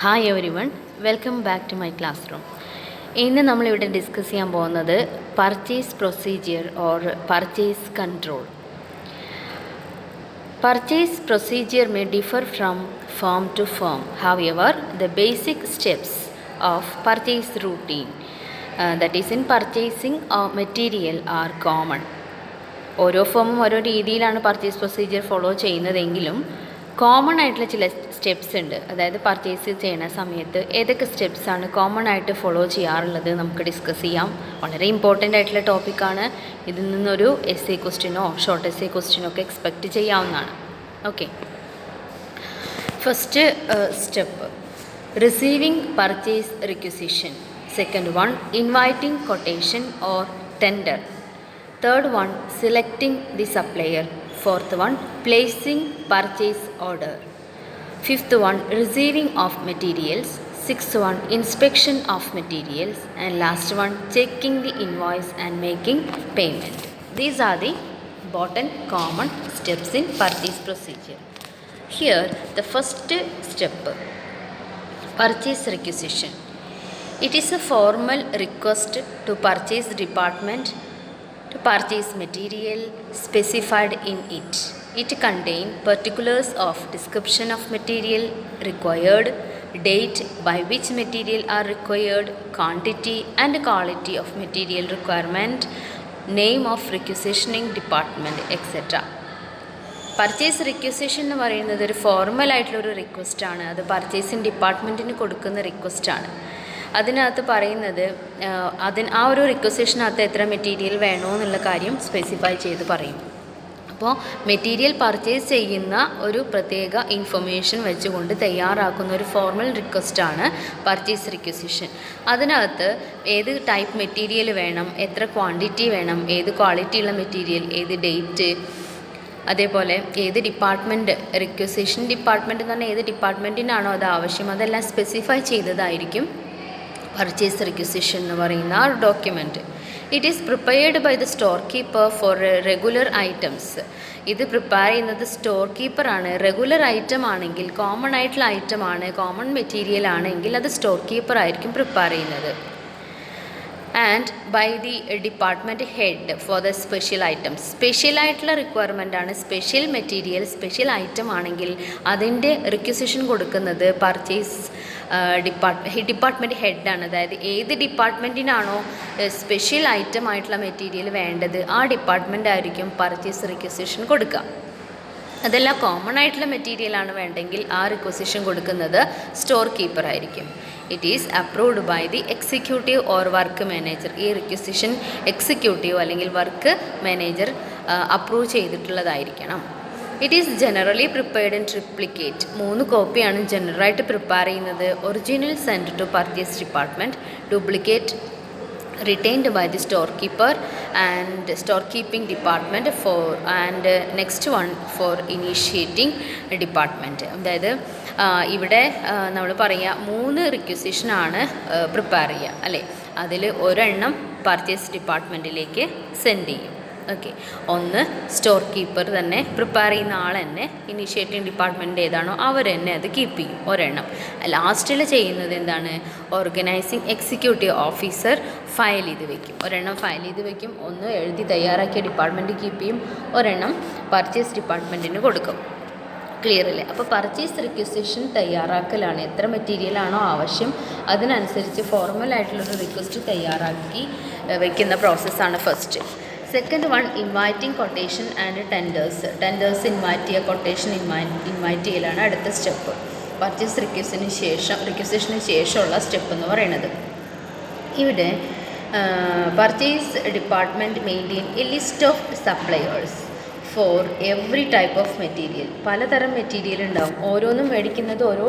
Hi everyone, welcome back to my classroom. ഇന്ന് നമ്മളിവിടെ discuss ചെയ്യാൻ പോകുന്നത് purchase procedure or purchase control. Purchase procedure may differ from firm to firm. However, the basic steps of purchase routine, that is in purchasing a material, are common. ഓരോ ഫേമും ഓരോ രീതിയിലാണ് purchase procedure follow ചെയ്യുന്നതെങ്കിലും common ആയിട്ടുള്ള ചില steps ഉണ്ട്. അതായത് purchase ചെയ്യുന്ന സമയത്ത് ഏതൊക്കെ സ്റ്റെപ്സാണ് കോമൺ ആയിട്ട് ഫോളോ ചെയ്യാറുള്ളത് നമുക്ക് ഡിസ്കസ് ചെയ്യാം. വളരെ ഇമ്പോർട്ടൻ്റ് ആയിട്ടുള്ള ടോപ്പിക്കാണ്. ഇതിൽ നിന്നൊരു എസ്സേ ക്വസ്റ്റ്യനോ ഷോർട്ട് എസ്സേ ക്വസ്റ്റ്യനോ ഒക്കെ എക്സ്പെക്റ്റ് ചെയ്യാവുന്നതാണ്. Okay, first step receiving purchase requisition. Second one inviting quotation or tender. Third one, selecting the supplier. Fourth one, placing purchase order. Fifth one, receiving of materials. Sixth one, inspection of materials. And last one, checking the invoice and making payment. These are the important common steps in purchase procedure. Here, the first step, purchase requisition. It is a formal request to purchase department to purchase material specified in it. It contains particulars of description of material required, date by which material are required, quantity and quality of material requirement, name of requisitioning department, etc. Purchase requisition എന്ന് പറയുന്നത് ഒരു ഫോർമലായിട്ടുള്ളൊരു റിക്വസ്റ്റാണ്. അത് purchasing ഡിപ്പാർട്ട്മെൻറ്റിന് കൊടുക്കുന്ന റിക്വസ്റ്റാണ്. അതിനകത്ത് പറയുന്നത് ആ ഒരു റിക്വസിഷനകത്ത് എത്ര മെറ്റീരിയൽ വേണോ എന്നുള്ള കാര്യം സ്പെസിഫൈ ചെയ്ത് പറയും. അപ്പോൾ മെറ്റീരിയൽ പർച്ചേസ് ചെയ്യുന്ന ഒരു പ്രത്യേക ഇൻഫർമേഷൻ വെച്ചുകൊണ്ട് തയ്യാറാക്കുന്ന ഒരു ഫോർമൽ റിക്വസ്റ്റാണ് പർച്ചേസ് റിക്വസിഷൻ. അതിനകത്ത് ഏത് ടൈപ്പ് മെറ്റീരിയൽ വേണം, എത്ര ക്വാണ്ടിറ്റി വേണം, ഏത് ക്വാളിറ്റിയുള്ള മെറ്റീരിയൽ, ഏത് ഡേറ്റ്, അതേപോലെ ഏത് ഡിപ്പാർട്ട്മെൻറ്റ്, റിക്വസിഷൻ ഡിപ്പാർട്ട്മെൻറ്റ് എന്ന് പറഞ്ഞാൽ ഏത് ഡിപ്പാർട്ട്മെൻറ്റിനാണോ അത് ആവശ്യം അതെല്ലാം സ്പെസിഫൈ ചെയ്തതായിരിക്കും പർച്ചേസ് റിക്വസിഷൻ എന്ന് പറയുന്ന ആ document. It is prepared by the store keeper for regular items. ഇത് പ്രിപ്പയർ ചെയ്യുന്നത് സ്റ്റോർ കീപ്പറാണ്. റെഗുലർ ഐറ്റം ആണെങ്കിൽ, കോമൺ ആയിട്ടുള്ള ഐറ്റം ആണ്, കോമൺ മെറ്റീരിയൽ ആണെങ്കിൽ അത് സ്റ്റോർ കീപ്പർ ആയിരിക്കും പ്രിപ്പയർ ചെയ്യുന്നത്. And by the department head for the special items. Special ആയിട്ടുള്ള റിക്വയർമെൻ്റ് ആണ്. സ്പെഷ്യൽ മെറ്റീരിയൽ, സ്പെഷ്യൽ ഐറ്റം ആണെങ്കിൽ അതിൻ്റെ റിക്വസിഷൻ കൊടുക്കുന്നത് പർച്ചേസ് ഡിപ്പാർട്ട്മെൻറ്റ് ഹെഡാണ്. അതായത് ഏത് ഡിപ്പാർട്ട്മെൻറ്റിനാണോ സ്പെഷ്യൽ ഐറ്റം ആയിട്ടുള്ള മെറ്റീരിയൽ വേണ്ടത് ആ ഡിപ്പാർട്ട്മെൻ്റ് ആയിരിക്കും പർച്ചേസ് റിക്വസിഷൻ കൊടുക്കുക. അതെല്ലാം കോമൺ ആയിട്ടുള്ള മെറ്റീരിയലാണ് വേണ്ടെങ്കിൽ ആ റിക്വസിഷൻ കൊടുക്കുന്നത് സ്റ്റോർ കീപ്പർ ആയിരിക്കും. It is approved by the executive or work manager. ഈ റിക്വസിഷൻ എക്സിക്യൂട്ടീവ് അല്ലെങ്കിൽ വർക്ക് മാനേജർ അപ്രൂവ് ചെയ്തിട്ടുള്ളതായിരിക്കണം. It is generally prepared in triplicate. 3 കോപ്പിയാണ് ജനറലായിട്ട് പ്രിപ്പയർ ചെയ്യുന്നത്. Original send to purchase department, duplicate retained by the storekeeper and storekeeping department for, and next one for initiating department. അതായത് ഇവിടെ നമ്മൾ പറയുക 3 റിക്വസിഷനാണ് prepare ചെയ്യുക അല്ലേ. അതിൽ ഒരെണ്ണം പർച്ചേസ് ഡിപ്പാർട്ട്മെൻറ്റിലേക്ക് സെൻഡ് ചെയ്യും. ഓക്കെ, ഒന്ന് സ്റ്റോർ കീപ്പർ തന്നെ പ്രിപ്പയർ ചെയ്യുന്ന ആൾ തന്നെ, ഇനീഷ്യേറ്റിംഗ് ഡിപ്പാർട്ട്മെൻറ്റ് ഏതാണോ അവർ തന്നെ അത് കീപ്പ് ചെയ്യും ഒരെണ്ണം. ലാസ്റ്റിൽ ചെയ്യുന്നത് എന്താണ്, ഓർഗനൈസിങ് എക്സിക്യൂട്ടീവ് ഓഫീസർ ഫയൽ ചെയ്ത് വെക്കും. ഒരെണ്ണം ഫയൽ ചെയ്ത് വെക്കും, ഒന്ന് എഴുതി തയ്യാറാക്കിയ ഡിപ്പാർട്ട്മെൻറ്റ് കീപ്പ് ചെയ്യും, ഒരെണ്ണം പർച്ചേസ് ഡിപ്പാർട്ട്മെൻറ്റിന് കൊടുക്കും. ക്ലിയർ അല്ലേ? അപ്പോൾ പർച്ചേസ് റിക്വസിഷൻ തയ്യാറാക്കലാണ്. എത്ര മെറ്റീരിയലാണോ ആവശ്യം അതിനനുസരിച്ച് ഫോർമലായിട്ടുള്ളൊരു റിക്വസ്റ്റ് തയ്യാറാക്കി വയ്ക്കുന്ന പ്രോസസ്സാണ് first. Second one, inviting quotation and tenders. Tenders invite ചെയ്യുക, കൊട്ടേഷൻ ഇൻവൈറ്റ് ചെയ്യലാണ് അടുത്ത സ്റ്റെപ്പ്. പർച്ചേസ് റിക്വസിഷന് ശേഷമുള്ള സ്റ്റെപ്പ് എന്ന് പറയുന്നത്. ഇവിടെ purchase department maintain A list of suppliers for every type of material. പലതരം മെറ്റീരിയൽ ഉണ്ടാവും. ഓരോന്നും മേടിക്കുന്നത് ഓരോ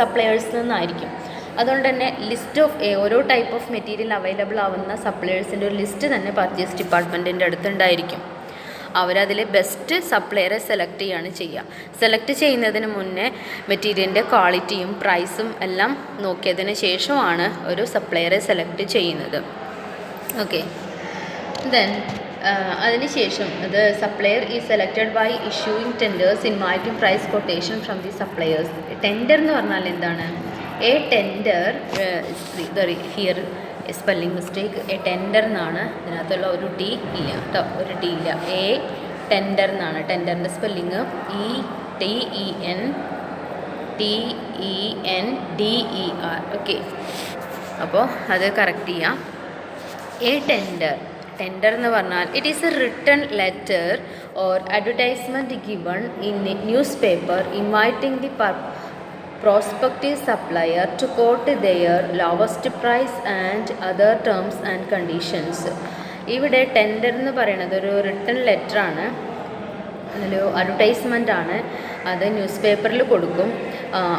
സപ്ലയേഴ്സിൽ നിന്നായിരിക്കും. അതുകൊണ്ട് തന്നെ ലിസ്റ്റ് ഓഫ് ഓരോ ടൈപ്പ് ഓഫ് മെറ്റീരിയൽ അവൈലബിൾ ആവുന്ന സപ്ലയേഴ്സിൻ്റെ ഒരു ലിസ്റ്റ് തന്നെ പർച്ചേസ് ഡിപ്പാർട്ട്മെൻറ്റിൻ്റെ അടുത്തുണ്ടായിരിക്കും. അവരതിൽ ബെസ്റ്റ് സപ്ലയറെ സെലക്ട് ചെയ്യുകയാണ് ചെയ്യുക. സെലക്ട് ചെയ്യുന്നതിന് മുന്നേ മെറ്റീരിയലിൻ്റെ ക്വാളിറ്റിയും പ്രൈസും എല്ലാം നോക്കിയതിന് ശേഷമാണ് ഒരു സപ്ലയറെ സെലക്ട് ചെയ്യുന്നത്. ഓക്കെ, ദെൻ അതിനുശേഷം the supplier is selected by issuing tenders inviting price quotation from the suppliers. Tender എന്ന് പറഞ്ഞാൽ എന്താണ്? A tender here spelling mistake, A tender എന്നാണ് ഇതിനകത്തുള്ള ഒരു ടി ഇല്ല കേട്ടോ, ഒരു ടി ഇല്ല. എ ടെൻഡർ എന്നാണ്. ടെൻഡറിൻ്റെ സ്പെല്ലിങ് TENDER. ഓക്കെ, അപ്പോൾ അത് കറക്റ്റ് ചെയ്യാം. എ ടെൻഡർ എന്ന് പറഞ്ഞാൽ it is a written letter or advertisement given in news paper inviting the prospective supplier to quote their lowest price and other terms and conditions. ഇവിടെ tender എന്ന് പറയുന്നത് ഒരു written ലെറ്ററാണ്, അതിലൊരു അഡ്വർടൈസ്മെൻ്റ് ആണ്. അത് ന്യൂസ് പേപ്പറിൽ കൊടുക്കും.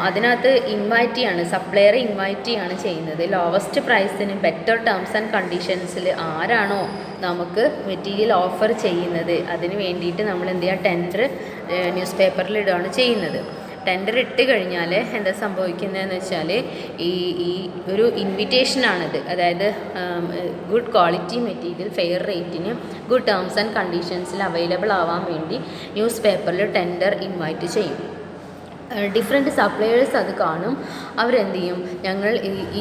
അതിനകത്ത് ഇൻവൈറ്റ് ചെയ്യാണ്, സപ്ലയറെ ഇൻവൈറ്റ് ചെയ്യാണ് ചെയ്യുന്നത്. ലോവസ്റ്റ് പ്രൈസിന് ബെറ്റർ ടേംസ് ആൻഡ് കണ്ടീഷൻസിൽ ആരാണോ നമുക്ക് മെറ്റീരിയൽ ഓഫർ ചെയ്യുന്നത് അതിന് വേണ്ടിയിട്ട് നമ്മൾ എന്ത് ചെയ്യുക, ടെൻഡർ ന്യൂസ് പേപ്പറിൽ ഇടുകയാണ് ചെയ്യുന്നത്. ടെൻഡർ ഇട്ട് കഴിഞ്ഞാൽ എന്താ സംഭവിക്കുന്നതെന്ന് വെച്ചാൽ ഈ ഒരു ഇൻവിറ്റേഷനാണിത്. അതായത് ഗുഡ് ക്വാളിറ്റി മെറ്റീരിയൽ ഫെയർ റേറ്റിന് ഗുഡ് ടേംസ് ആൻഡ് കണ്ടീഷൻസിൽ അവൈലബിൾ ആവാൻ വേണ്ടി ന്യൂസ് പേപ്പറിൽ ടെൻഡർ ഇൻവൈറ്റ് ചെയ്യും. ഡിഫറെൻറ്റ് സപ്ലയേഴ്സ് അത് കാണും. അവരെന്ത് ചെയ്യും, ഞങ്ങൾ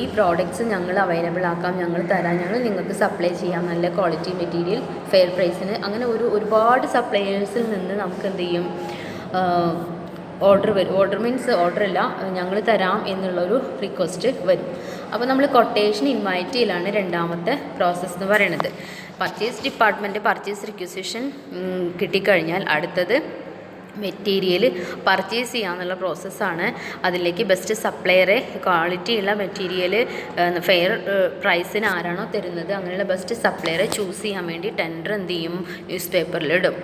ഈ പ്രോഡക്റ്റ്സ് ഞങ്ങൾ അവൈലബിൾ ആക്കാം, ഞങ്ങൾ തരാം, ഞങ്ങൾ നിങ്ങൾക്ക് സപ്ലൈ ചെയ്യാം നല്ല ക്വാളിറ്റി മെറ്റീരിയൽ ഫെയർ പ്രൈസിന്. അങ്ങനെ ഒരുപാട് സപ്ലയേഴ്സിൽ നിന്ന് നമുക്ക് എന്ത് ചെയ്യും, ഓർഡർ വരും. ഓർഡർ മീൻസ് ഓർഡറല്ല, ഞങ്ങൾ തരാം എന്നുള്ളൊരു റിക്വസ്റ്റ് വരും. അപ്പോൾ നമ്മൾ കൊട്ടേഷൻ ഇൻവൈറ്റ് ചെയ്യലാണ് രണ്ടാമത്തെ പ്രോസസ്സ് എന്ന് പറയുന്നത്. പർച്ചേസ് ഡിപ്പാർട്ട്മെൻറ്റ് പർച്ചേസ് റിക്വസിഷൻ കിട്ടിക്കഴിഞ്ഞാൽ അടുത്തത് മെറ്റീരിയൽ പർച്ചേസ് ചെയ്യാന്നുള്ള പ്രോസസ്സാണ്. അതിലേക്ക് ബെസ്റ്റ് സപ്ലയറെ, ക്വാളിറ്റിയുള്ള മെറ്റീരിയൽ ഫെയർ പ്രൈസിന് ആരാണോ തരുന്നത് അങ്ങനെയുള്ള ബെസ്റ്റ് സപ്ലയറെ ചൂസ് ചെയ്യാൻ വേണ്ടി ടെൻഡർ എന്ത് ചെയ്യും, news പേപ്പറിലിടും.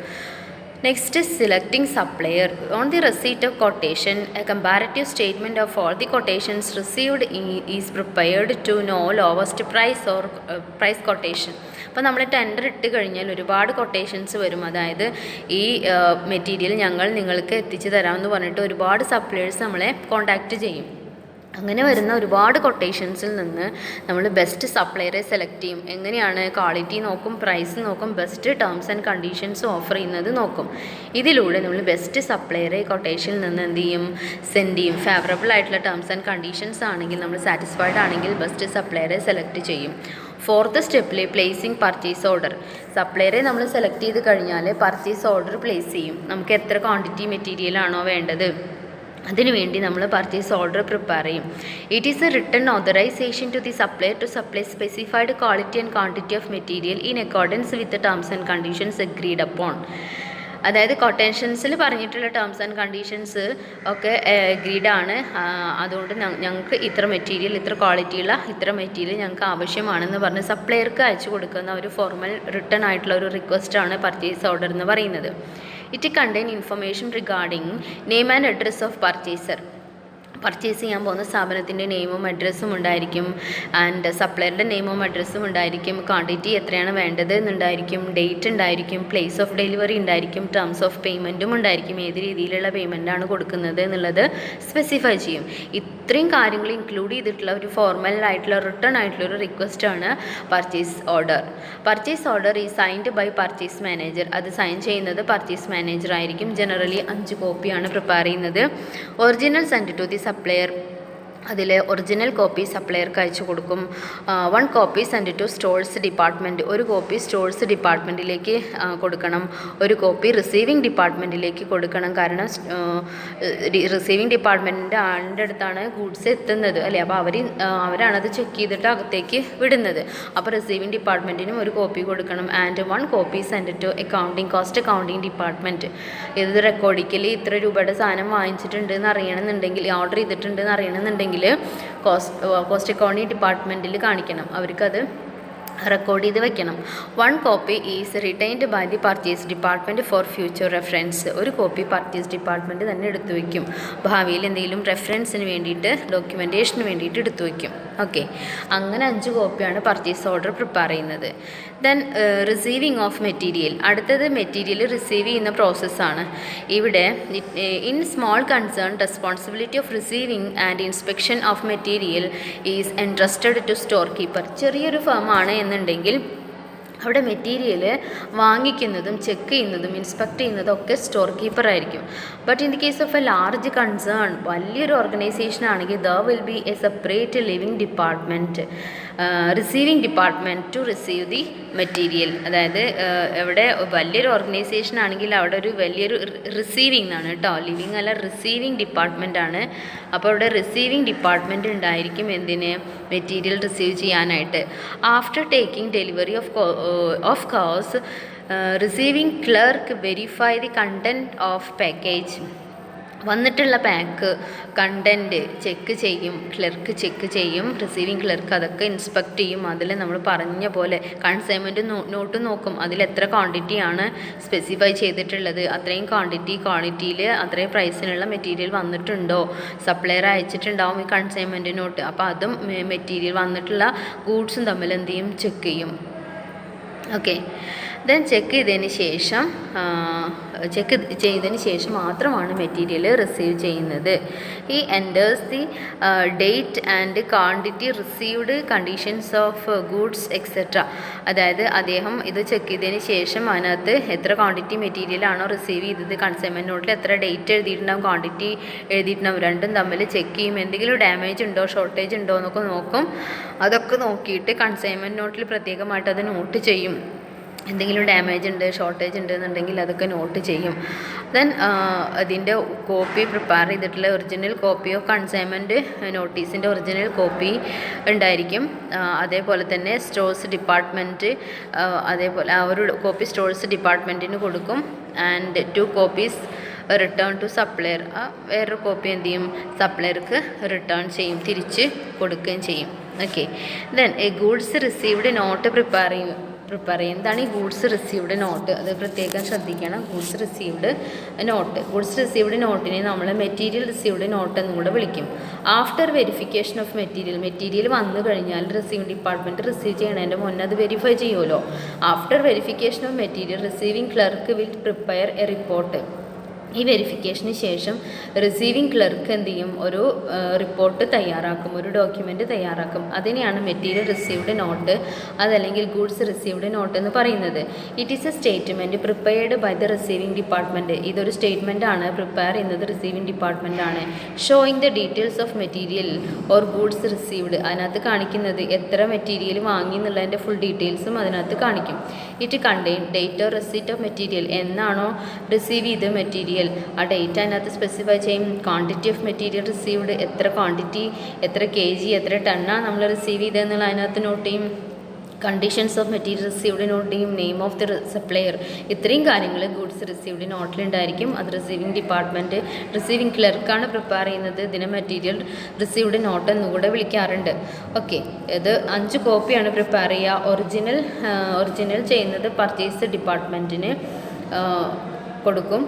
Next is selecting supplier. On the receipt of quotation, a comparative statement of all the quotations received is prepared to know lowest price or price quotation. അപ്പോൾ നമ്മൾ ടെൻഡർ ഇട്ട് കഴിഞ്ഞാൽ ഒരുപാട് quotations വരും. അതായത് ഈ മെറ്റീരിയൽ ഞങ്ങൾ നിങ്ങൾക്ക് എത്തിച്ചു തരാമെന്ന് പറഞ്ഞിട്ട് ഒരുപാട് സപ്ലയേഴ്സ് നമ്മളെ കോൺടാക്റ്റ് ചെയ്യും. അങ്ങനെ വരുന്ന ഒരുപാട് കൊട്ടേഷൻസിൽ നിന്ന് നമ്മൾ ബെസ്റ്റ് സപ്ലയറെ സെലക്ട് ചെയ്യും. എങ്ങനെയാണ്, ക്വാളിറ്റി നോക്കും, പ്രൈസ് നോക്കും, best terms and conditions offer ചെയ്യുന്നത് നോക്കും. ഇതിലൂടെ നമ്മൾ ബെസ്റ്റ് സപ്ലയറെ കൊട്ടേഷനിൽ നിന്ന് എന്ത് ചെയ്യും, സെൻഡ് ചെയ്യും. ഫേവറബിൾ ആയിട്ടുള്ള ടേംസ് ആൻഡ് കണ്ടീഷൻസ് ആണെങ്കിൽ, നമ്മൾ സാറ്റിസ്ഫൈഡ് ആണെങ്കിൽ ബെസ്റ്റ് സപ്ലയറെ സെലക്ട് ചെയ്യും. ഫോർത്ത് സ്റ്റെപ്പിൽ പ്ലേസിങ് പർച്ചേസ് ഓർഡർ. സപ്ലയറെ നമ്മൾ സെലക്ട് ചെയ്ത് കഴിഞ്ഞാൽ പർച്ചേസ് ഓർഡർ പ്ലേസ് ചെയ്യും. നമുക്ക് എത്ര ക്വാണ്ടിറ്റി മെറ്റീരിയലാണോ വേണ്ടത് അതിനുവേണ്ടി നമ്മൾ പർച്ചേസ് ഓർഡർ പ്രിപ്പയർ ചെയ്യും. It is a written authorization to the supplier to supply specified quality and quantity of material in accordance with terms and conditions agreed upon. അതായത് കൊട്ടേഷൻസിൽ പറഞ്ഞിട്ടുള്ള ടേംസ് ആൻഡ് കണ്ടീഷൻസ് ഒക്കെ അഗ്രീഡാണ്. അതുകൊണ്ട് ഞങ്ങൾക്ക് ഇത്ര മെറ്റീരിയൽ, ഇത്ര ക്വാളിറ്റിയുള്ള ഇത്ര മെറ്റീരിയൽ ഞങ്ങൾക്ക് ആവശ്യമാണെന്ന് പറഞ്ഞ് സപ്ലയർക്ക് അയച്ചു കൊടുക്കുന്ന ഒരു ഫോർമൽ റിട്ടൺ ആയിട്ടുള്ള ഒരു റിക്വസ്റ്റാണ് പർച്ചേസ് ഓർഡർ എന്ന് പറയുന്നത്. It contain information regarding name and address of purchaser. Purchase ചെയ്യാൻ പോകുന്ന സ്ഥാപനത്തിൻ്റെ നെയിമും അഡ്രസ്സും ഉണ്ടായിരിക്കും. ആൻഡ് സപ്ലയറുടെ നെയിമും അഡ്രസ്സും ഉണ്ടായിരിക്കും. ക്വാണ്ടിറ്റി എത്രയാണ് വേണ്ടത് എന്നുണ്ടായിരിക്കും. ഡേറ്റ് ഉണ്ടായിരിക്കും. പ്ലേസ് ഓഫ് ഡെലിവറി ഉണ്ടായിരിക്കും. ടേംസ് ഓഫ് പേയ്മെൻറ്റും ഉണ്ടായിരിക്കും. ഏത് രീതിയിലുള്ള പേയ്മെൻറ്റാണ് കൊടുക്കുന്നത് എന്നുള്ളത് സ്പെസിഫൈ ചെയ്യും. ഇത്രയും കാര്യങ്ങൾ ഇൻക്ലൂഡ് ചെയ്തിട്ടുള്ള ഒരു ഫോർമലായിട്ടുള്ള റിട്ടേൺ ആയിട്ടുള്ള ഒരു റിക്വസ്റ്റാണ് പർച്ചേസ് ഓർഡർ. പർച്ചേസ് ഓർഡർ ഈ സൈൻഡ് ബൈ പർച്ചേസ് മാനേജർ. അത് സൈൻ ചെയ്യുന്നത് പർച്ചേസ് മാനേജർ ആയിരിക്കും. ജനറലി 5 കോപ്പിയാണ് പ്രിപ്പയർ ചെയ്യുന്നത്. Original send to the supplier. അതിൽ ഒറിജിനൽ കോപ്പി സപ്ലയർക്ക് അയച്ചു കൊടുക്കും. 1 copy send to stores department. ഒരു കോപ്പി സ്റ്റോഴ്സ് ഡിപ്പാർട്ട്മെൻറ്റിലേക്ക് കൊടുക്കണം. ഒരു കോപ്പി റിസീവിങ് ഡിപ്പാർട്ട്മെൻറ്റിലേക്ക് കൊടുക്കണം. കാരണം റിസീവിങ് ഡിപ്പാർട്ട്മെൻറ്റിൻ്റെ ആളുടെ അടുത്താണ് ഗൂഡ്സ് എത്തുന്നത് അല്ലേ. അപ്പോൾ അവരാണത് ചെക്ക് ചെയ്തിട്ട് അകത്തേക്ക് വിടുന്നത്. അപ്പോൾ റിസീവിങ് ഡിപ്പാർട്ട്മെൻറ്റിനും ഒരു കോപ്പി കൊടുക്കണം. And 1 copy send to cost accounting department. ഇത് റെക്കോർഡിക്കലി ഇത്ര രൂപയുടെ സാധനം വാങ്ങിച്ചിട്ടുണ്ട് എന്ന് അറിയണമെന്നുണ്ടെങ്കിൽ, ഓർഡർ ചെയ്തിട്ടുണ്ടെന്ന് അറിയണമെന്നുണ്ടെങ്കിൽ കോസ്റ്റ് അക്കൗണ്ടിങ് ഡിപ്പാർട്ട്മെൻറ്റിൽ കാണിക്കണം. അവർക്കത് റെക്കോർഡ് ചെയ്ത് വെക്കണം. 1 copy is retained by the purchase department for future reference. ഒരു കോപ്പി പർച്ചേസ് ഡിപ്പാർട്ട്മെൻറ്റ് തന്നെ എടുത്തു വയ്ക്കും. ഭാവിയിൽ എന്തെങ്കിലും റെഫറൻസിന് വേണ്ടിയിട്ട്, ഡോക്യുമെൻറ്റേഷന് വേണ്ടിയിട്ട് എടുത്തു വയ്ക്കും. ഓക്കെ, അങ്ങനെ 5 കോപ്പിയാണ് പർച്ചേസ് ഓർഡർ പ്രിപ്പയർ ചെയ്യുന്നത്. Then receiving of material. അടുത്തത് മെറ്റീരിയൽ റിസീവ് ചെയ്യുന്ന പ്രോസസ്സാണ്. ഇവിടെ in small concern responsibility of receiving and inspection of material is entrusted to store keeper. ചെറിയൊരു ഫേമാണ് എന്നുണ്ടെങ്കിൽ അവിടെ മെറ്റീരിയൽ വാങ്ങിക്കുന്നതും ചെക്ക് ചെയ്യുന്നതും ഇൻസ്പെക്ട് ചെയ്യുന്നതും ഒക്കെ സ്റ്റോർ കീപ്പർ ആയിരിക്കും. But in the case of a large concern, വലിയൊരു ഓർഗനൈസേഷൻ ആണെങ്കിൽ there will be a separate living department, receiving department to receive the material. അതായത് ഇവിടെ വലിയൊരു ഓർഗനൈസേഷൻ ആണെങ്കിൽ അവിടെ ഒരു വലിയൊരു റിസീവിങ് എന്നാണ് കേട്ടോ, ലിവിങ് അല്ല, റിസീവിങ് ഡിപ്പാർട്ട്മെൻ്റ് ആണ്. അപ്പോൾ അവിടെ റിസീവിങ് ഡിപ്പാർട്ട്മെൻറ്റ് ഉണ്ടായിരിക്കും എന്തിന്, മെറ്റീരിയൽ റിസീവ് ചെയ്യാനായിട്ട്. After taking delivery of course receiving clerk verify the content of package. വന്നിട്ടുള്ള പാക്ക് കണ്ടൻറ്റ് ചെക്ക് ചെയ്യും, ക്ലർക്ക് ചെക്ക് ചെയ്യും, റിസീവിങ് ക്ലർക്ക് അതൊക്കെ ഇൻസ്പെക്ട് ചെയ്യും. അതിൽ നമ്മൾ പറഞ്ഞ പോലെ കൺസൈൻമെൻറ്റ് നോട്ട് നോക്കും, അതിൽ എത്ര ക്വാണ്ടിറ്റിയാണ് സ്പെസിഫൈ ചെയ്തിട്ടുള്ളത്, അത്രയും ക്വാണ്ടിറ്റിയിൽ അത്രയും പ്രൈസിനുള്ള മെറ്റീരിയൽ വന്നിട്ടുണ്ടോ, സപ്ലയർ അയച്ചിട്ടുണ്ടാവും ഈ കൺസൈൻമെൻറ്റ് നോട്ട്. അപ്പോൾ അതും മെറ്റീരിയൽ വന്നിട്ടുള്ള ഗൂഡ്സും തമ്മിൽ എന്ത് ചെയ്യും, ചെക്ക് ചെയ്യും. ഓക്കെ, ദെൻ ചെക്ക് ചെയ്തതിന് ശേഷം മാത്രമാണ് മെറ്റീരിയൽ റിസീവ് ചെയ്യുന്നത്. ഈ enters the date and quantity received, conditions of goods etcetera. അതായത് അദ്ദേഹം ഇത് ചെക്ക് ചെയ്തതിന് ശേഷം അതിനകത്ത് എത്ര ക്വാണ്ടിറ്റി മെറ്റീരിയലാണോ റിസീവ് ചെയ്തത്, കൺസൈൻമെൻറ്റ് നോട്ടിൽ എത്ര ഡേറ്റ് എഴുതിയിട്ടുണ്ടാവും, ക്വാണ്ടിറ്റി എഴുതിയിട്ടുണ്ടാവും, രണ്ടും തമ്മിൽ ചെക്ക് ചെയ്യും. എന്തെങ്കിലും ഡാമേജ് ഉണ്ടോ, ഷോർട്ടേജ് ഉണ്ടോ എന്നൊക്കെ നോക്കും. അതൊക്കെ നോക്കിയിട്ട് കൺസൈൻമെൻറ്റ് നോട്ടിൽ പ്രത്യേകമായിട്ട് അത് നോട്ട് ചെയ്യും. എന്തെങ്കിലും ഡാമേജ് ഉണ്ട്, ഷോർട്ടേജ് ഉണ്ട് എന്നുണ്ടെങ്കിൽ അതൊക്കെ നോട്ട് ചെയ്യും. ദെൻ അതിൻ്റെ കോപ്പി പ്രിപ്പയർ ചെയ്തിട്ടുള്ള ഒറിജിനൽ കോപ്പി ഓഫ് കൺസൈൻമെൻറ്റ് നോട്ടീസിൻ്റെ ഒറിജിനൽ കോപ്പി ഉണ്ടായിരിക്കും. അതേപോലെ തന്നെ സ്റ്റോഴ്സ് ഡിപ്പാർട്ട്മെൻറ്റ് അതേപോലെ ഒരു കോപ്പി സ്റ്റോഴ്സ് ഡിപ്പാർട്ട്മെൻറ്റിന് കൊടുക്കും. And 2 copies return to supplier, വേറൊരു കോപ്പി എന്ത് ചെയ്യും, സപ്ലയർക്ക് റിട്ടേൺ ചെയ്യും, തിരിച്ച് കൊടുക്കുകയും ചെയ്യും. Okay, then a goods received note prepare ചെയ്യും. എന്താണ് ഈ ഗൂഡ്സ് റിസീവ്ഡ് നോട്ട്, അത് പ്രത്യേകം ശ്രദ്ധിക്കണം. ഗൂഡ്സ് റിസീവ്ഡ് നോട്ടിനെ നമ്മൾ മെറ്റീരിയൽ റിസീവ്ഡ് നോട്ട് എന്നും കൂടെ വിളിക്കും. ആഫ്റ്റർ വെരിഫിക്കേഷൻ ഓഫ് മെറ്റീരിയൽ വന്നു കഴിഞ്ഞാൽ റിസീവിംഗ് ഡിപ്പാർട്ട്മെൻറ്റ് റിസീവ് ചെയ്യണതിൻ്റെ മുന്നേ അത് വെരിഫൈ ചെയ്യുമല്ലോ. After verification of material receiving clerk will prepare A report. ഈ വെരിഫിക്കേഷന് ശേഷം റിസീവിംഗ് ക്ലർക്ക് എന്ത് ചെയ്യും, ഒരു റിപ്പോർട്ട് തയ്യാറാക്കും, ഒരു ഡോക്യുമെൻ്റ് തയ്യാറാക്കും. അതിനെയാണ് മെറ്റീരിയൽ റിസീവ്ഡ് നോട്ട്, അതല്ലെങ്കിൽ ഗൂഡ്സ് റിസീവ്ഡ് നോട്ട് എന്ന് പറയുന്നത്. It is a statement prepared by the receiving department. ഇതൊരു സ്റ്റേറ്റ്മെൻ്റ് ആണ്, പ്രിപ്പയർ ചെയ്യുന്നത് റിസീവിംഗ് ഡിപ്പാർട്ട്മെൻ്റ് ആണ്. Showing the details of material or goods received, അതിനകത്ത് കാണിക്കുന്നത് എത്ര മെറ്റീരിയൽ വാങ്ങി എന്നുള്ളതിൻ്റെ ഫുൾ ഡീറ്റെയിൽസും അതിനകത്ത് കാണിക്കും. It contain date or receipt of material, എന്നാണോ റിസീവ് ചെയ്ത മെറ്റീരിയൽ ആ ഡേറ്റ് അതിനകത്ത് സ്പെസിഫൈ ചെയ്യും. ക്വാണ്ടിറ്റി ഓഫ് മെറ്റീരിയൽ റിസീവ്ഡ്, എത്ര ക്വാണ്ടിറ്റി, എത്ര kg, എത്ര ടണ്ണാണ് നമ്മൾ റിസീവ് ചെയ്തതെന്നുള്ള അതിനകത്ത് നോട്ട് ചെയ്യും. Conditions of material received note ചെയ്യും. നെയിം ഓഫ് ദി സപ്ലയർ, ഇത്രയും കാര്യങ്ങൾ ഗുഡ്സ് റിസീവ്ഡ് നോട്ടിലുണ്ടായിരിക്കും. അത് റിസീവിംഗ് ഡിപ്പാർട്ട്മെൻറ്റ്, റിസീവിംഗ് ക്ലർക്കാണ് പ്രിപ്പയർ ചെയ്യുന്നത്. ഇതിനെ മെറ്റീരിയൽ റിസീവ്ഡ് നോട്ട് എന്നുകൂടെ വിളിക്കാറുണ്ട്. ഓക്കെ, ഇത് 5 കോപ്പിയാണ് പ്രിപ്പയർ ചെയ്യുക. ഒറിജിനൽ ചെയ്യുന്നത് പർച്ചേസ് ഡിപ്പാർട്ട്മെൻറ്റിന് കൊടുക്കും.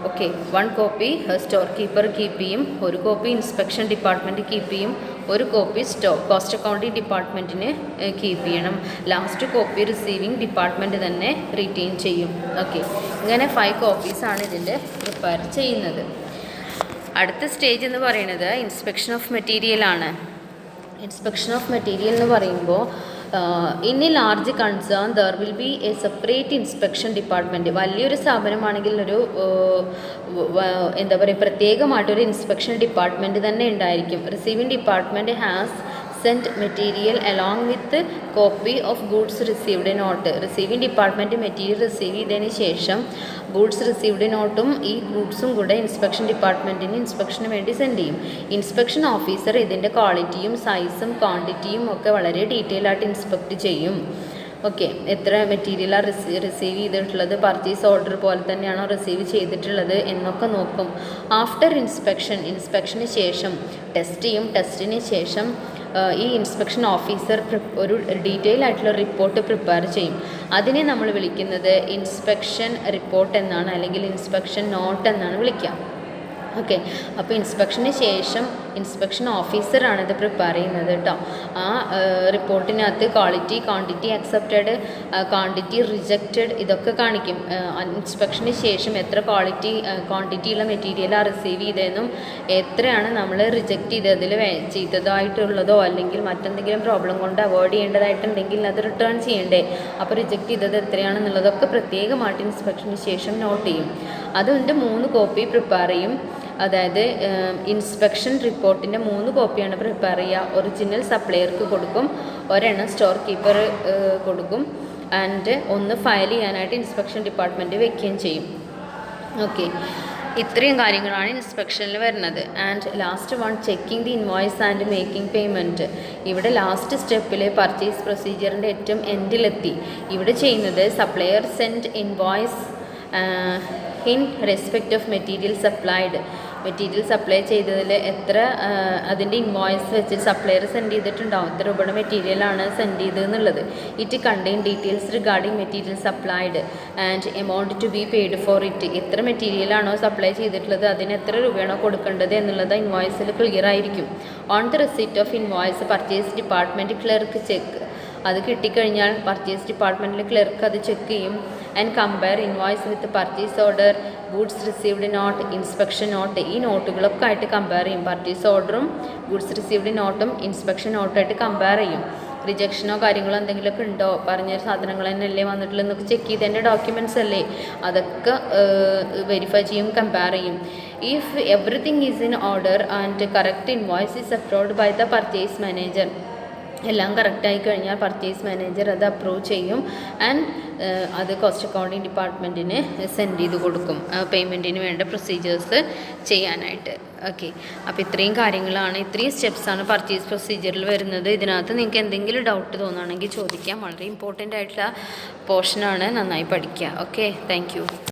Okay, 1 copy store keeper keep ചെയ്യും, 1 കോപ്പി ഇൻസ്പെക്ഷൻ ഡിപ്പാർട്ട്മെൻറ്റ് കീപ്പ് ചെയ്യും, 1 കോപ്പി കോസ്റ്റ് അക്കൗണ്ടിങ് ഡിപ്പാർട്ട്മെൻറ്റിന് കീപ്പ് ചെയ്യണം. ലാസ്റ്റ് കോപ്പി റിസീവിംഗ് ഡിപ്പാർട്ട്മെൻറ്റ് തന്നെ റിറ്റെയിൻ ചെയ്യും. ഓക്കെ, ഇങ്ങനെ 5 കോപ്പീസാണ് ഇതിൻ്റെ പ്രിപ്പയർ ചെയ്യുന്നത്. അടുത്ത സ്റ്റേജ് എന്ന് പറയുന്നത് ഇൻസ്പെക്ഷൻ ഓഫ് മെറ്റീരിയലാണ്. ഇൻസ്പെക്ഷൻ ഓഫ് മെറ്റീരിയൽ എന്ന് പറയുമ്പോൾ in a large concern there will be a separate inspection department. വലിയൊരു സ്ഥാപനമാണെങ്കിൽ എന്താ പറയുക, പ്രത്യേകമായിട്ടൊരു ഇൻസ്പെക്ഷൻ ഡിപ്പാർട്ട്മെൻറ്റ് തന്നെ ഉണ്ടായിരിക്കും. Receiving department has sent material along with copy of goods received note. Receiving department material receive ചെയ്തതിന് ശേഷം ഗൂഡ്സ് റിസീവ്ഡ് നോട്ടും ഈ ഗൂഡ്സും കൂടെ ഇൻസ്പെക്ഷൻ ഡിപ്പാർട്ട്മെൻറ്റിന് ഇൻസ്പെക്ഷന് വേണ്ടി സെൻഡ് ചെയ്യും. ഇൻസ്പെക്ഷൻ ഓഫീസർ ഇതിൻ്റെ ക്വാളിറ്റിയും സൈസും ക്വാണ്ടിറ്റിയും ഒക്കെ വളരെ ഡീറ്റെയിൽ ആയിട്ട് ഇൻസ്പെക്ട് ചെയ്യും. ഓക്കെ, എത്ര മെറ്റീരിയലാണ് റിസീവ് ചെയ്തിട്ടുള്ളത്, പർച്ചേസ് ഓർഡർ പോലെ തന്നെയാണോ റിസീവ് ചെയ്തിട്ടുള്ളത് എന്നൊക്കെ നോക്കും. ആഫ്റ്റർ ഇൻസ്പെക്ഷന് ശേഷം ടെസ്റ്റ് ചെയ്യും. ടെസ്റ്റിന് ശേഷം ഈ ഇൻസ്പെക്ഷൻ ഓഫീസർ ഒരു ഡീറ്റെയിൽ ആയിട്ടുള്ള റിപ്പോർട്ട് പ്രിപ്പയർ ചെയ്യും. അതിനെ നമ്മൾ വിളിക്കുന്നത് ഇൻസ്പെക്ഷൻ റിപ്പോർട്ട് എന്നാണ്, അല്ലെങ്കിൽ ഇൻസ്പെക്ഷൻ നോട്ട് എന്നാണ് വിളിക്കുക. ഓക്കെ, അപ്പോൾ ഇൻസ്പെക്ഷന് ശേഷം ഇൻസ്പെക്ഷൻ ഓഫീസറാണ് ഇത് പ്രിപ്പയർ ചെയ്യുന്നത് കേട്ടോ. ആ റിപ്പോർട്ടിനകത്ത് quality, quantity accepted, quantity rejected ഇതൊക്കെ കാണിക്കും. ഇൻസ്പെക്ഷന് ശേഷം എത്ര ക്വാണ്ടിറ്റിയുള്ള മെറ്റീരിയലാണ് റിസീവ് ചെയ്തതെന്നും എത്രയാണ് നമ്മൾ റിജക്റ്റ് ചെയ്തതിൽ ചെയ്തതായിട്ടുള്ളതോ അല്ലെങ്കിൽ മറ്റെന്തെങ്കിലും പ്രോബ്ലം കൊണ്ട് അവോയ്ഡ് ചെയ്യേണ്ടതായിട്ടുണ്ടെങ്കിൽ അത് റിട്ടേൺ ചെയ്യണ്ടേ, അപ്പോൾ റിജക്റ്റ് ചെയ്തത് എത്രയാണെന്നുള്ളതൊക്കെ പ്രത്യേകമായിട്ട് ഇൻസ്പെക്ഷന് ശേഷം നോട്ട് ചെയ്യും. അതുകൊണ്ട് 3 കോപ്പി പ്രിപ്പയർ ചെയ്യും. അതായത് ഇൻസ്പെക്ഷൻ റിപ്പോർട്ടിൻ്റെ 3 കോപ്പിയാണ് പ്രിപ്പയർ ചെയ്യുക. ഒറിജിനൽ സപ്ലയർക്ക് കൊടുക്കും, ഒരെണ്ണം സ്റ്റോർ കീപ്പർ കൊടുക്കും, ആൻഡ് ഒന്ന് ഫയൽ ചെയ്യാനായിട്ട് ഇൻസ്പെക്ഷൻ ഡിപ്പാർട്ട്മെൻറ്റ് വെക്കുകയും ചെയ്യും. ഓക്കെ, ഇത്രയും കാര്യങ്ങളാണ് ഇൻസ്പെക്ഷനിൽ വരുന്നത്. And last one, checking the invoice and making payment. ഇവിടെ ലാസ്റ്റ് സ്റ്റെപ്പിൽ പർച്ചേസ് പ്രൊസീജിയറിൻ്റെ ഏറ്റവും എൻഡിലെത്തി. ഇവിടെ ചെയ്യുന്നത് supplier send invoice in respect of material supplied. Material supply ചെയ്തതിൽ എത്ര അതിൻ്റെ ഇൻവോയ്സ് വെച്ച് സപ്ലയർ സെൻഡ് ചെയ്തിട്ടുണ്ടാവും, എത്ര രൂപയുടെ മെറ്റീരിയലാണ് സെൻഡ് ചെയ്തതെന്നുള്ളത്. It contain details regarding material supplied and amount to be paid for it. എത്ര മെറ്റീരിയലാണോ സപ്ലൈ ചെയ്തിട്ടുള്ളത് അതിന് എത്ര രൂപയാണോ കൊടുക്കേണ്ടത് എന്നുള്ളത് ഇൻവോയ്സിൽ ക്ലിയർ ആയിരിക്കും. On the receipt of invoice purchase department clerk check. അത് കിട്ടിക്കഴിഞ്ഞാൽ പർച്ചേസ് ഡിപ്പാർട്ട്മെൻറ്റിൽ ക്ലർക്ക് അത് ചെക്ക് ചെയ്യും. And compare invoice with purchase order, goods received note, inspection note. ഈ നോട്ടുകളൊക്കെ ആയിട്ട് കമ്പയർ ചെയ്യും. പർച്ചേസ് ഓർഡറും ഗുഡ്സ് റിസീവ്ഡ് നോട്ടും ഇൻസ്പെക്ഷൻ നോട്ടായിട്ട് കമ്പയർ ചെയ്യും. റിജക്ഷനോ കാര്യങ്ങളോ എന്തെങ്കിലുമൊക്കെ ഉണ്ടോ, പറഞ്ഞ സാധനങ്ങൾ തന്നെയല്ലേ വന്നിട്ടുള്ളതെന്നൊക്കെ ചെക്ക് ചെയ്ത് തന്നെ ഡോക്യുമെൻറ്റ്സ് അല്ലേ, അതൊക്കെ വെരിഫൈ ചെയ്യും, കമ്പയർ ചെയ്യും. If everything is in order and correct invoice is approved by the purchase manager. എല്ലാം കറക്റ്റായി കഴിഞ്ഞാൽ പർച്ചേസ് മാനേജർ അത് അപ്രൂവ് ചെയ്യും. ആൻഡ് അത് കോസ്റ്റ് അക്കൗണ്ടിങ് ഡിപ്പാർട്ട്മെൻറ്റിന് സെൻഡ് ചെയ്ത് കൊടുക്കും പേയ്മെൻറ്റിന് വേണ്ട പ്രൊസീജിയേഴ്സ് ചെയ്യാനായിട്ട്. ഓക്കെ, അപ്പോൾ ഇത്രയും കാര്യങ്ങളാണ്, ഇത്രയും സ്റ്റെപ്സാണ് പർച്ചേസ് പ്രൊസീജിയറിൽ വരുന്നത്. ഇതിനകത്ത് നിങ്ങൾക്ക് എന്തെങ്കിലും ഡൗട്ട് തോന്നുകയാണെങ്കിൽ ചോദിക്കാം. വളരെ ഇമ്പോർട്ടൻ്റ് ആയിട്ടുള്ള പോർഷനാണ്, നന്നായി പഠിക്കുക. Okay, thank you.